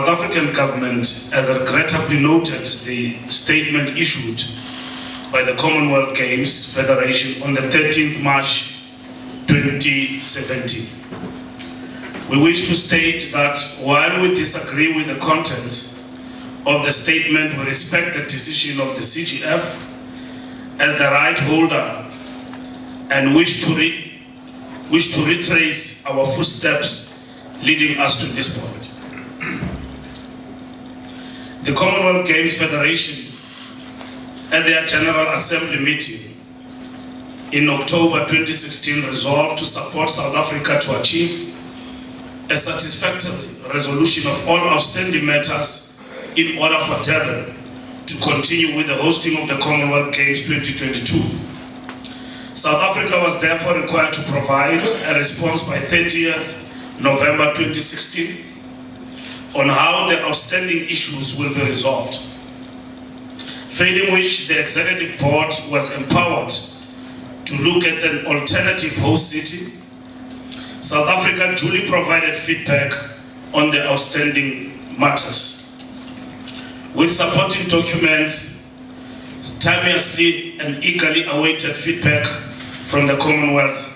African government has regrettably noted the statement issued by the Commonwealth Games Federation on the 13th March 2017. We wish to state that while we disagree with the contents of the statement, we respect the decision of the CGF as the right holder and wish to retrace our footsteps leading us to this point. The Commonwealth Games Federation at their General Assembly meeting in October 2016 resolved to support South Africa to achieve a satisfactory resolution of all outstanding matters in order for Durban to continue with the hosting of the Commonwealth Games 2022. South Africa was therefore required to provide a response by 30th November 2016 on how the outstanding issues will be resolved, failing which the Executive Board was empowered to look at an alternative host city. South Africa duly provided feedback on the outstanding matters, with supporting documents, timeously and eagerly awaited feedback from the Commonwealth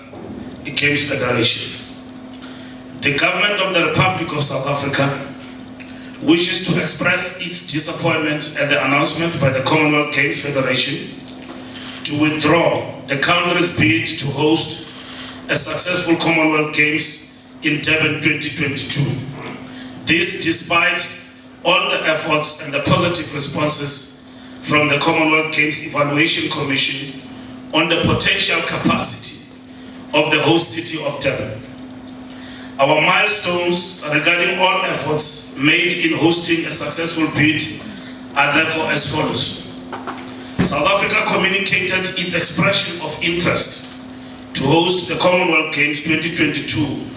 Games Federation. The government of the Republic of South Africa wishes to express its disappointment at the announcement by the Commonwealth Games Federation to withdraw the country's bid to host a successful Commonwealth Games in Durban 2022. This despite all the efforts and the positive responses from the Commonwealth Games Evaluation Commission on the potential capacity of the host city of Durban. Our milestones regarding all efforts made in hosting a successful bid are therefore as follows. South Africa communicated its expression of interest to host the Commonwealth Games 2022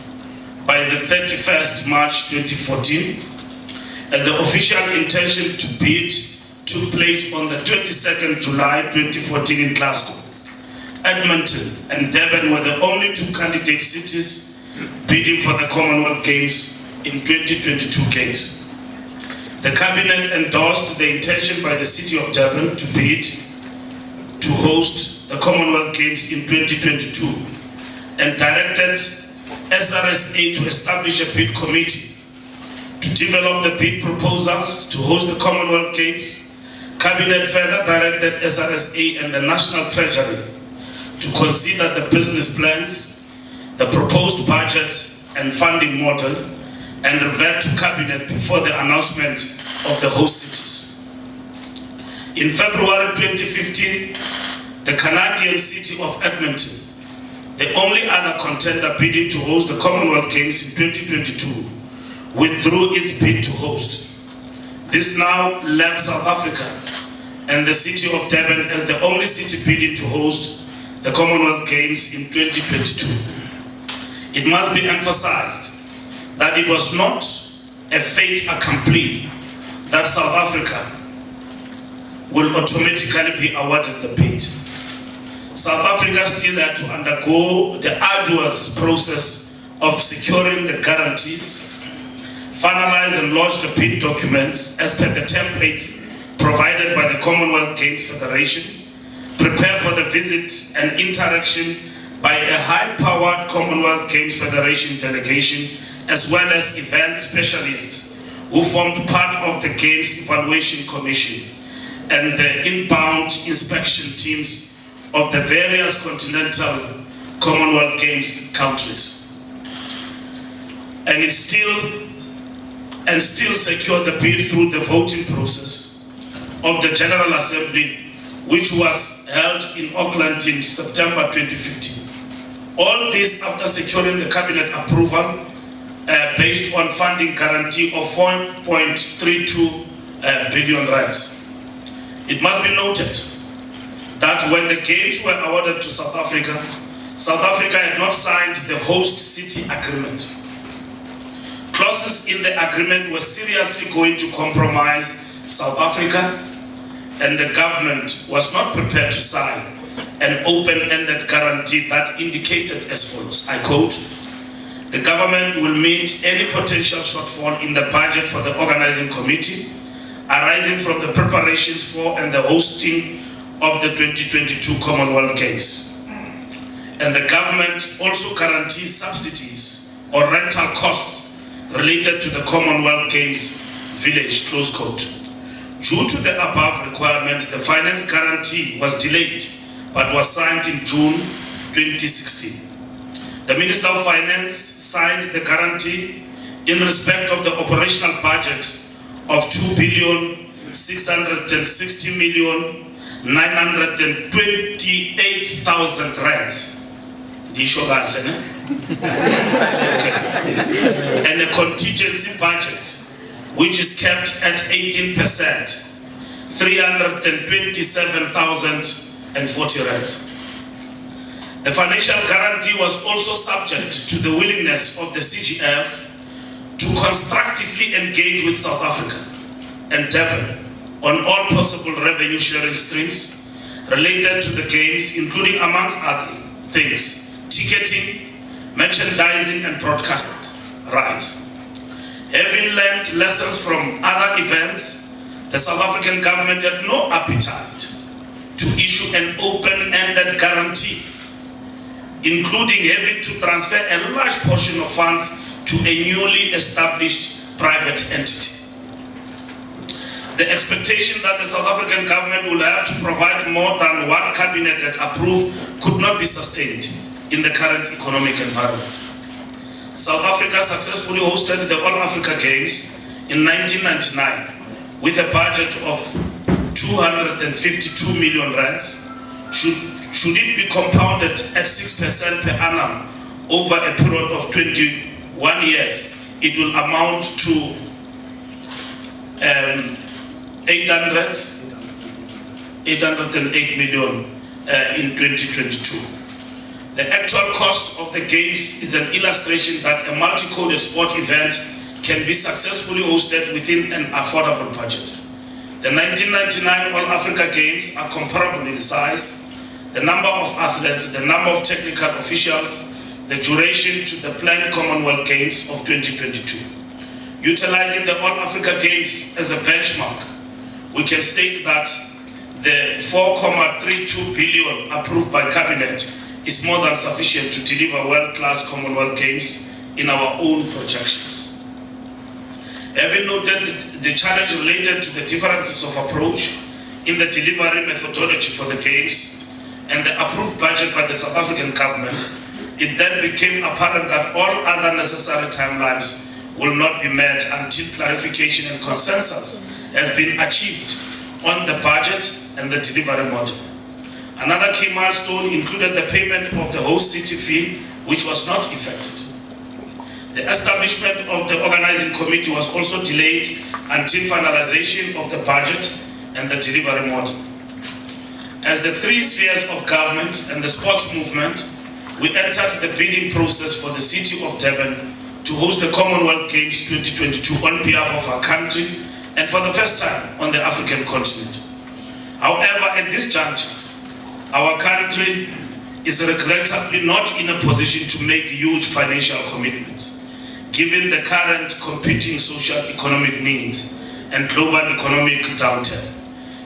by the 31st March 2014, and the official intention to bid took place on the 22nd July 2014 in Glasgow. Edmonton and Durban were the only two candidate cities bidding for the Commonwealth Games in 2022 Games. The Cabinet endorsed the intention by the City of Durban to bid to host the Commonwealth Games in 2022 and directed SRSA to establish a bid committee to develop the bid proposals to host the Commonwealth Games. Cabinet further directed SRSA and the National Treasury to consider the business plans, the proposed budget and funding model, and revert to Cabinet before the announcement of the host cities. In February 2015, the Canadian city of Edmonton, the only other contender bidding to host the Commonwealth Games in 2022, withdrew its bid to host. This now left South Africa and the city of Durban as the only city bidding to host the Commonwealth Games in 2022. It must be emphasized that it was not a fait accompli that South Africa will automatically be awarded the bid. South Africa still had to undergo the arduous process of securing the guarantees, finalize and launch the bid documents as per the templates provided by the Commonwealth Games Federation, prepare for the visit and interaction by a high-powered Commonwealth Games Federation delegation, as well as event specialists who formed part of the Games Evaluation Commission and the inbound inspection teams of the various continental Commonwealth Games countries. And still secured the bid through the voting process of the General Assembly, which was held in Auckland in September 2015. All this after securing the Cabinet approval based on funding guarantee of 4.32 billion rands. It must be noted that when the Games were awarded to South Africa had not signed the host city agreement. Clauses in the agreement were seriously going to compromise South Africa, and the government was not prepared to sign an open-ended guarantee that indicated as follows, I quote, The government will meet any potential shortfall in the budget for the organizing committee arising from the preparations for and the hosting of the 2022 Commonwealth Games. And the government also guarantees subsidies or rental costs related to the Commonwealth Games village, close quote. Due to the above requirement, the finance guarantee was delayed but was signed in June 2016. The Minister of Finance signed the guarantee in respect of the operational budget of 2,660,928,000 rands. And a contingency budget which is kept at 18%, 327,040 rands. The financial guarantee was also subject to the willingness of the CGF to constructively engage with South Africa and Durban on all possible revenue sharing streams related to the games, including, amongst other things, ticketing, merchandising and broadcast rights. Having learned lessons from other events, the South African government had no appetite to issue an open-ended guarantee, including having to transfer a large portion of funds to a newly established private entity. The expectation that the South African government will have to provide more than what Cabinet had approved could not be sustained in the current economic environment. South Africa successfully hosted the All Africa Games in 1999 with a budget of 252 million rands. Should it be compounded at 6% per annum over a period of 21 years, it will amount to 808 million in 2022. The actual cost of the Games is an illustration that a multi-coded sport event can be successfully hosted within an affordable budget. The 1999 All Africa Games are comparable in size, the number of athletes, the number of technical officials, the duration to the planned Commonwealth Games of 2022. Utilizing the All Africa Games as a benchmark, we can state that the 4.32 billion approved by Cabinet is more than sufficient to deliver world-class Commonwealth Games in our own projections. Having noted the challenge related to the differences of approach in the delivery methodology for the Games and the approved budget by the South African government, it then became apparent that all other necessary timelines will not be met until clarification and consensus has been achieved on the budget and the delivery model. Another key milestone included the payment of the host city fee, which was not effected. The establishment of the organizing committee was also delayed until finalization of the budget and the delivery model. As the three spheres of government and the sports movement, we entered the bidding process for the city of Durban to host the Commonwealth Games 2022 on behalf of our country and for the first time on the African continent. However, at this juncture, our country is regrettably not in a position to make huge financial commitments, given the current competing social-economic needs and global economic downturn.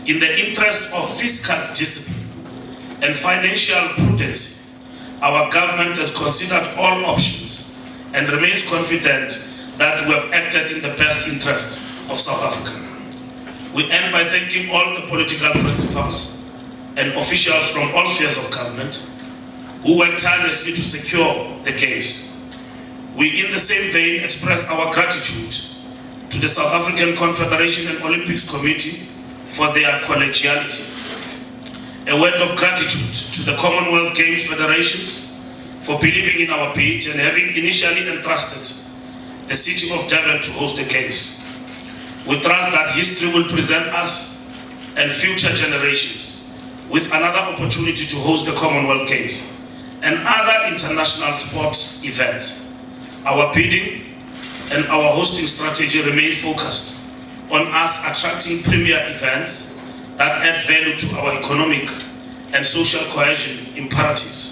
In the interest of fiscal discipline and financial prudence, our government has considered all options and remains confident that we have acted in the best interest of South Africa. We end by thanking all the political principals and officials from all spheres of government who worked tirelessly to secure the Games. We, in the same vein, express our gratitude to the South African Confederation and Olympics Committee for their collegiality. A word of gratitude to the Commonwealth Games Federations for believing in our bid and having initially entrusted the city of Durban to host the Games. We trust that history will present us and future generations with another opportunity to host the Commonwealth Games and other international sports events. Our bidding and our hosting strategy remains focused on us attracting premier events that add value to our economic and social cohesion imperatives.